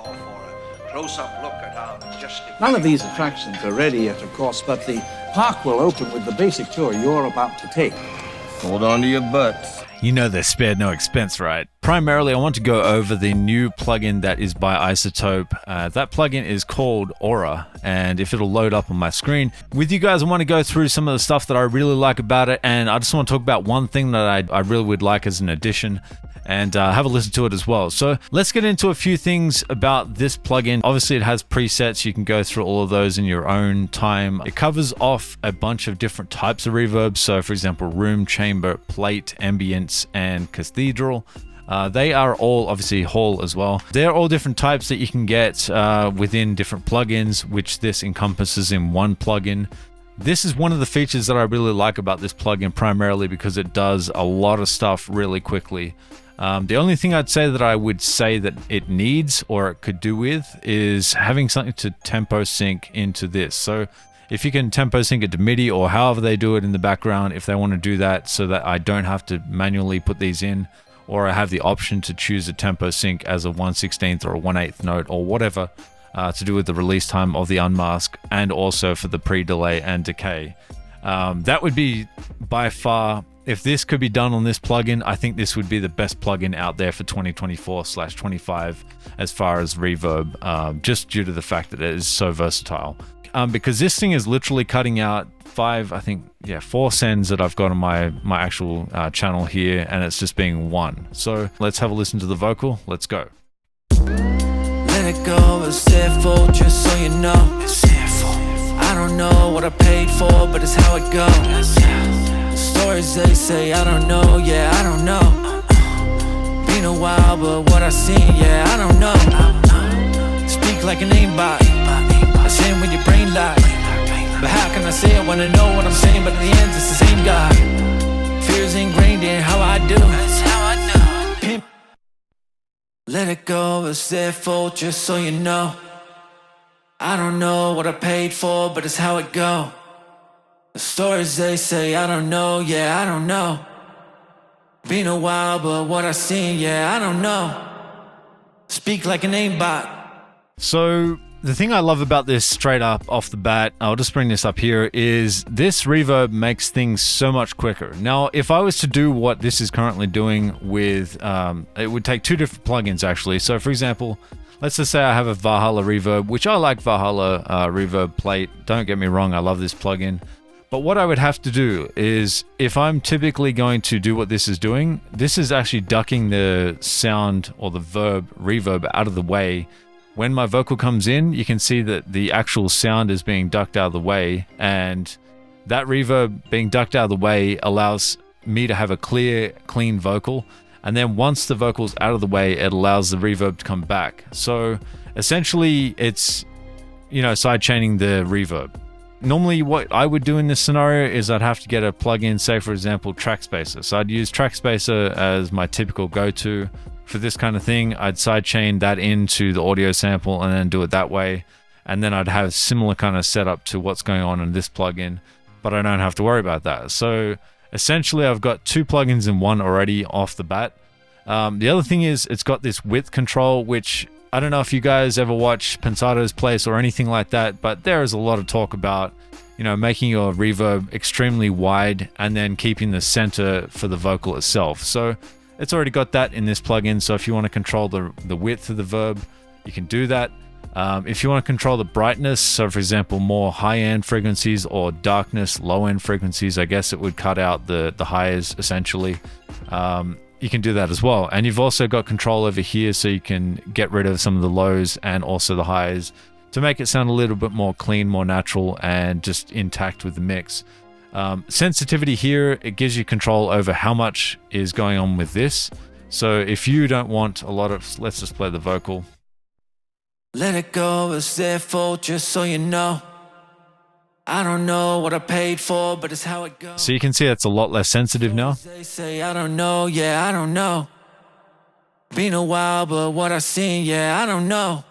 now for a close-up look at our majestic... None of these attractions are ready yet, of course, but the park will open with the basic tour you're about to take. Hold on to your butts. You know they're spared no expense, right? Primarily, I want to go over the new plugin that is by Izotope. That plugin is called Aurora, and if it'll load up on my screen. With you guys, I want to go through some of the stuff that I really like about it, and I just want to talk about one thing that I really would like as an addition, and have a listen to it as well. So let's get into a few things about this plugin. Obviously, it has presets. You can go through all of those in your own time. It covers off a bunch of different types of reverb. So for example, room, chamber, plate, ambience, and cathedral. They are all obviously hall as well. They're all different types that you can get within different plugins, which this encompasses in one plugin. This is one of the features that I really like about this plugin, primarily because it does a lot of stuff really quickly. The only thing I'd say that I would say that it needs, or it could do with, is having something to tempo sync into this. So if you can tempo sync it to MIDI, or however they do it in the background, if they want to do that so that I don't have to manually put these in, or I have the option to choose a tempo sync as a 1/16 or a 1/8 note or whatever, to do with the release time of the unmask, and also for the pre-delay and decay. That would be by far, if this could be done on this plugin, I think this would be the best plugin out there for 2024/25 as far as reverb, just due to the fact that it is so versatile. Because this thing is literally cutting out 4 sends that I've got on my actual channel here, and it's just being 1. So let's have a listen to the vocal. Let's go. Let it go, it's their fault, just so you know. It's their fault. I don't know what I paid for, but it's how it goes. The stories they say, I don't know, yeah, I don't know. Been a while, but what I seen, yeah, I don't know. Speak like an aimbot, I say when your brain lies. But how can I say it when I know what I'm saying? But in the end, it's the same God. Fear's ingrained in how I do. That's how I know. Pimp. Let it go, it's their fault, just so you know. I don't know what I paid for, but it's how it go. The stories they say, I don't know, yeah, I don't know. Been a while, but what I seen, yeah, I don't know. Speak like an aimbot. So the thing I love about this straight up off the bat, I'll just bring this up here, is this reverb makes things so much quicker. Now, if I was to do what this is currently doing with, it would take 2 different plugins actually. So for example, let's just say I have a Valhalla reverb, which I like Valhalla reverb plate. Don't get me wrong, I love this plugin. But what I would have to do is, if I'm typically going to do what this is doing, this is actually ducking the sound or the reverb out of the way. When my vocal comes in, you can see that the actual sound is being ducked out of the way, and that reverb being ducked out of the way allows me to have a clear, clean vocal. And then once the vocal's out of the way, it allows the reverb to come back. So essentially it's, sidechaining the reverb. Normally what I would do in this scenario is I'd have to get a plugin, say for example, Track Spacer. So I'd use Track Spacer as my typical go-to for this kind of thing. I'd sidechain that into the audio sample and then do it that way. And then I'd have a similar kind of setup to what's going on in this plugin, but I don't have to worry about that. So essentially I've got 2 plugins in one already off the bat. The other thing is it's got this width control, which I don't know if you guys ever watch Pensado's Place or anything like that, but there is a lot of talk about, making your reverb extremely wide and then keeping the center for the vocal itself. So it's already got that in this plugin. So if you want to control the width of the verb, you can do that. If you want to control the brightness, so for example, more high-end frequencies or darkness, low-end frequencies, I guess it would cut out the highs essentially. You can do that as well. And you've also got control over here, so you can get rid of some of the lows and also the highs to make it sound a little bit more clean, more natural, and just intact with the mix. Sensitivity here, it gives you control over how much is going on with this. So if you don't want a lot of, let's just play the vocal. Let it go, it's their fault, just so you know. I don't know what I paid for, but it's how it goes. So you can see it's a lot less sensitive now. They say, I don't know, yeah, I don't know. Been a while, but what I seen, yeah, I don't know.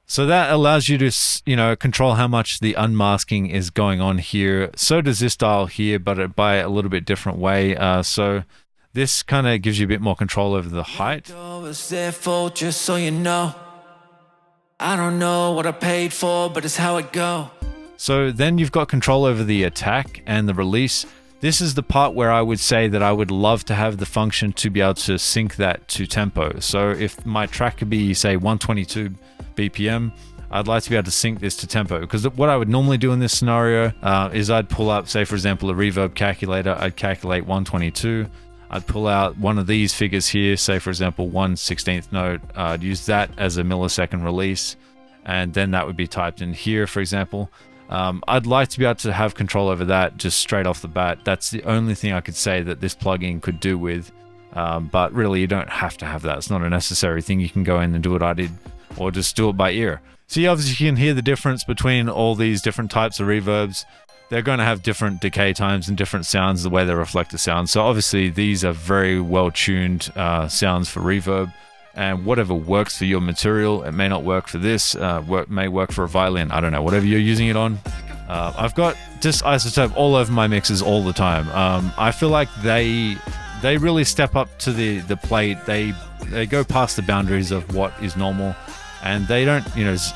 So that allows you to, control how much the unmasking is going on here. So does this dial here, but by a little bit different way. So this kind of gives you a bit more control over the height. It's their fault, just so you know. I don't know what I paid for, but it's how it go. So then you've got control over the attack and the release. This is the part where I would say that I would love to have the function to be able to sync that to tempo. So if my track could be, say, 122 BPM, I'd like to be able to sync this to tempo, because what I would normally do in this scenario is I'd pull up, say, for example, a reverb calculator. I'd calculate 122. I'd pull out one of these figures here, say, for example, 1/16th note. I'd use that as a millisecond release, and then that would be typed in here, for example. I'd like to be able to have control over that just straight off the bat. That's the only thing I could say that this plugin could do with, but really you don't have to have that. It's not a necessary thing. You can go in and do what I did, or just do it by ear. So you obviously can hear the difference between all these different types of reverbs. They're going to have different decay times and different sounds, the way they reflect the sound. So obviously these are very well tuned sounds for reverb, and whatever works for your material, it may not work for this, may work for a violin, I don't know, whatever you're using it on. I've got just Izotope all over my mixes all the time. I feel like they really step up to the plate. They go past the boundaries of what is normal, and they don't,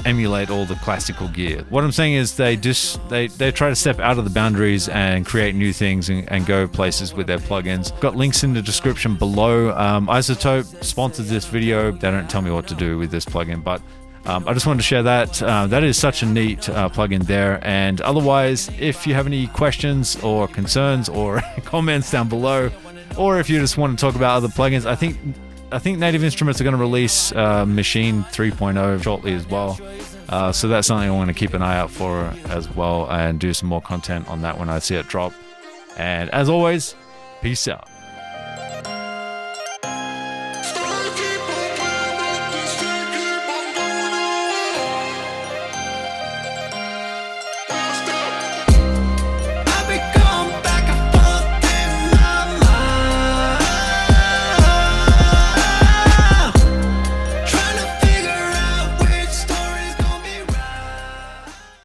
emulate all the classical gear. What I'm saying is they try to step out of the boundaries and create new things and go places with their plugins. Got links in the description below. Izotope sponsored this video. They don't tell me what to do with this plugin, but I just wanted to share that. That is such a neat plugin there. And otherwise, if you have any questions or concerns or comments down below, or if you just want to talk about other plugins, I think Native Instruments are going to release Machine 3.0 shortly as well. So that's something I want to keep an eye out for as well, and do some more content on that when I see it drop. And as always, peace out.